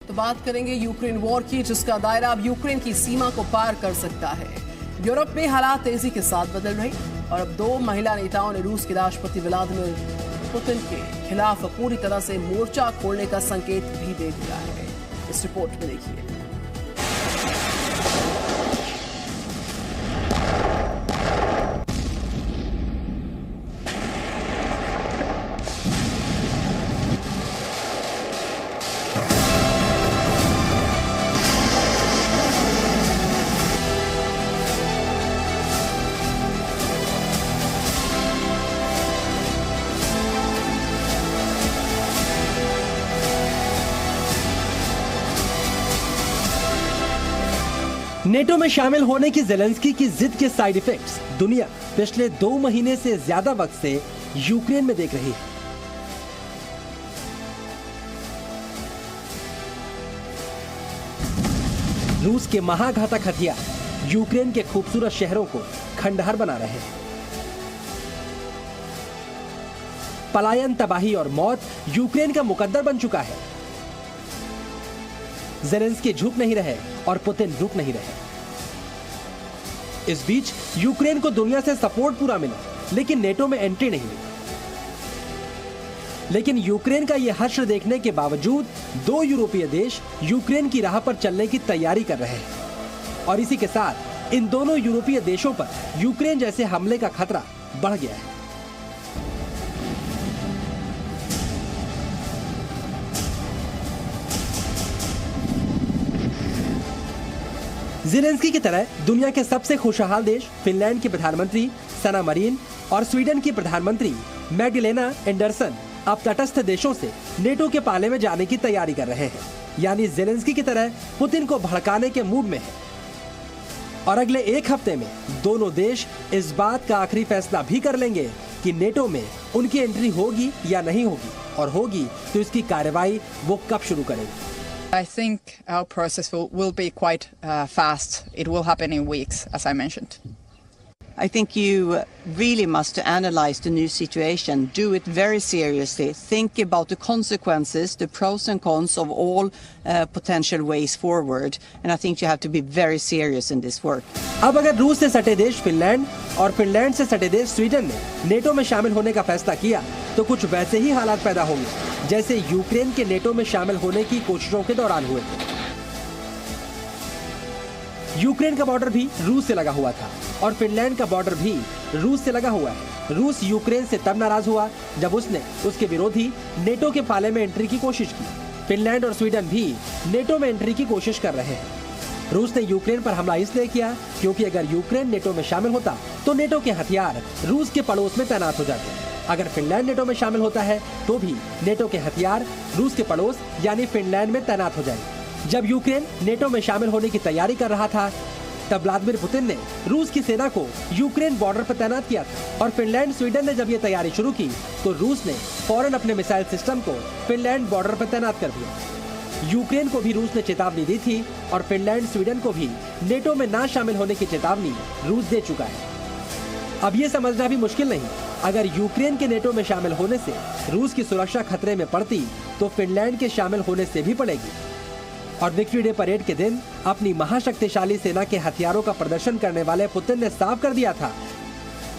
तो बात करेंगे यूक्रेन वॉर की, जिसका दायरा अब यूक्रेन की सीमा को पार कर सकता है। यूरोप में हालात तेजी के साथ बदल रहे और अब 2 महिला नेताओं ने रूस के राष्ट्रपति व्लादिमीर पुतिन के खिलाफ पूरी तरह से मोर्चा खोलने का संकेत भी दे दिया है। इस रिपोर्ट में देखिए। नेटो में शामिल होने की ज़ेलेंस्की की जिद के साइड इफेक्ट्स दुनिया पिछले 2 महीने से ज्यादा वक्त से यूक्रेन में देख रही है। रूस के महाघातक हथियार यूक्रेन के खूबसूरत शहरों को खंडहर बना रहे हैं। पलायन, तबाही और मौत यूक्रेन का मुकद्दर बन चुका है। ज़ेलेंस्की झुक नहीं रहे और पुतिन रुक नहीं रहे। इस बीच यूक्रेन को दुनिया से सपोर्ट पूरा मिला, लेकिन नेटो में एंट्री नहीं मिली। लेकिन यूक्रेन का यह हश्र देखने के बावजूद 2 यूरोपीय देश यूक्रेन की राह पर चलने की तैयारी कर रहे हैं और इसी के साथ इन दोनों यूरोपीय देशों पर यूक्रेन जैसे हमले का खतरा बढ़ गया है। ज़ेलेंस्की की तरह दुनिया के सबसे खुशहाल देश फिनलैंड की प्रधानमंत्री सना मरीन और स्वीडन की प्रधानमंत्री मैग्डलेना एंडरसन अब तटस्थ देशों से नेटो के पाले में जाने की तैयारी कर रहे हैं। यानी ज़ेलेंस्की की तरह पुतिन को भड़काने के मूड में है और अगले 1 हफ्ते में दोनों देश इस बात का आखिरी फैसला भी कर लेंगे कि नेटो में उनकी एंट्री होगी या नहीं होगी, और होगी तो इसकी कार्रवाई वो कब शुरू करेंगे। I think our process will be quite fast. It will happen in weeks, as I mentioned. I think you really must analyze the new situation, do it very seriously, think about the consequences, the pros and cons of all potential ways forward, and I think you have to be very serious in this work. अब अगर रूस से सटे देश Finland और Finland से सटे देश स्वीडन ने नेटो में शामिल होने का फैसला किया तो कुछ वैसे ही हालात पैदा होंगे जैसे यूक्रेन के नेटो में शामिल होने की कोशिशों के दौरान हुए थे। यूक्रेन का बॉर्डर भी रूस से लगा हुआ था और फिनलैंड का बॉर्डर भी रूस से लगा हुआ है। रूस यूक्रेन से तब नाराज हुआ जब उसने उसके विरोधी नेटो के पाले में एंट्री की कोशिश की। फिनलैंड और स्वीडन भी नेटो में एंट्री की कोशिश कर रहे हैं। रूस ने यूक्रेन पर हमला इसलिए किया क्योंकि अगर यूक्रेन नेटो में शामिल होता तो नेटो के हथियार रूस के पड़ोस में तैनात हो जाते। अगर फिनलैंड नेटो में शामिल होता है तो भी नेटो के हथियार रूस के पड़ोस यानी फिनलैंड में तैनात हो जाएंगे। जब यूक्रेन नेटो में शामिल होने की तैयारी कर रहा था तब व्लादिमीर पुतिन ने रूस की सेना को यूक्रेन बॉर्डर पर तैनात किया था और फिनलैंड स्वीडन ने जब ये तैयारी शुरू की तो रूस ने फौरन अपने मिसाइल सिस्टम को फिनलैंड बॉर्डर पर तैनात कर दिया। यूक्रेन को भी रूस ने चेतावनी दी थी और फिनलैंड स्वीडन को भी नेटो में ना शामिल होने की चेतावनी रूस दे चुका है। अब ये समझना भी मुश्किल नहीं, अगर यूक्रेन के नेटो में शामिल होने से रूस की सुरक्षा खतरे में पड़ती तो फिनलैंड के शामिल होने से भी पड़ेगी। और विक्ट्री डे परेड के दिन अपनी महाशक्तिशाली सेना के हथियारों का प्रदर्शन करने वाले पुतिन ने साफ कर दिया था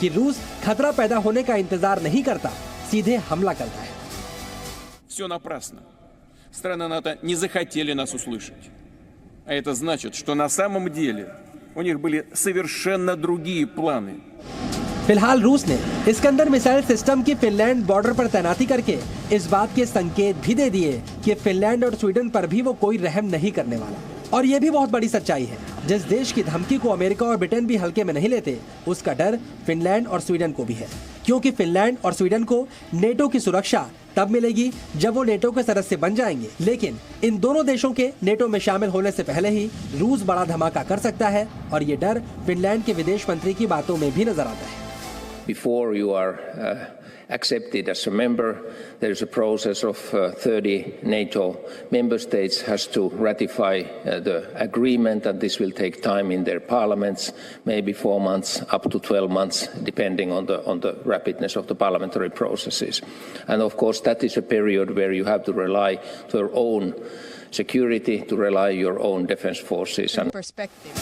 कि रूस खतरा पैदा होने का इंतजार नहीं करता, सीधे हमला करता है। Все напрасно. Страны НАТО не захотели нас услышать. А это значит, что на самом деле у них были совершенно другие планы. फिलहाल रूस ने इस्कंदर मिसाइल सिस्टम की फिनलैंड बॉर्डर पर तैनाती करके इस बात के संकेत भी दे दिए कि फिनलैंड और स्वीडन पर भी वो कोई रहम नहीं करने वाला। और ये भी बहुत बड़ी सच्चाई है, जिस देश की धमकी को अमेरिका और ब्रिटेन भी हल्के में नहीं लेते, उसका डर फिनलैंड और स्वीडन को भी है, क्योंकि फिनलैंड और स्वीडन को नेटो की सुरक्षा तब मिलेगी जब वो नेटो के सदस्य बन जाएंगे। लेकिन इन दोनों देशों के नेटो में शामिल होने से पहले ही रूस बड़ा धमाका कर सकता है और ये डर फिनलैंड के विदेश मंत्री की बातों में भी नजर आता है। Before you are accepted as a member, there is a process of 30 NATO member states has to ratify the agreement, and this will take time in their parliaments, maybe 4 months, up to 12 months, depending on the rapidness of the parliamentary processes. And of course, that is a period where you have to rely to your own security, to rely your own defense forces. And Perspective.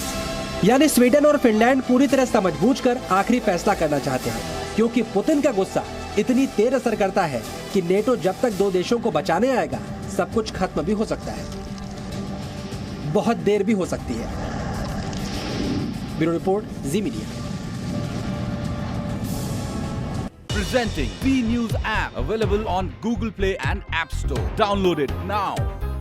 यानी Sweden और Finland पूरी तरह समझबूझकर आखिरी फैसला करना चाहते हैं, क्योंकि पुतिन का गुस्सा इतनी तेज असर करता है कि नेटो जब तक दो देशों को बचाने आएगा, सब कुछ खत्म भी हो सकता है, बहुत देर भी हो सकती है। Bureau report, ji media. Presenting B News app, available on Google Play and App Store. Download it now.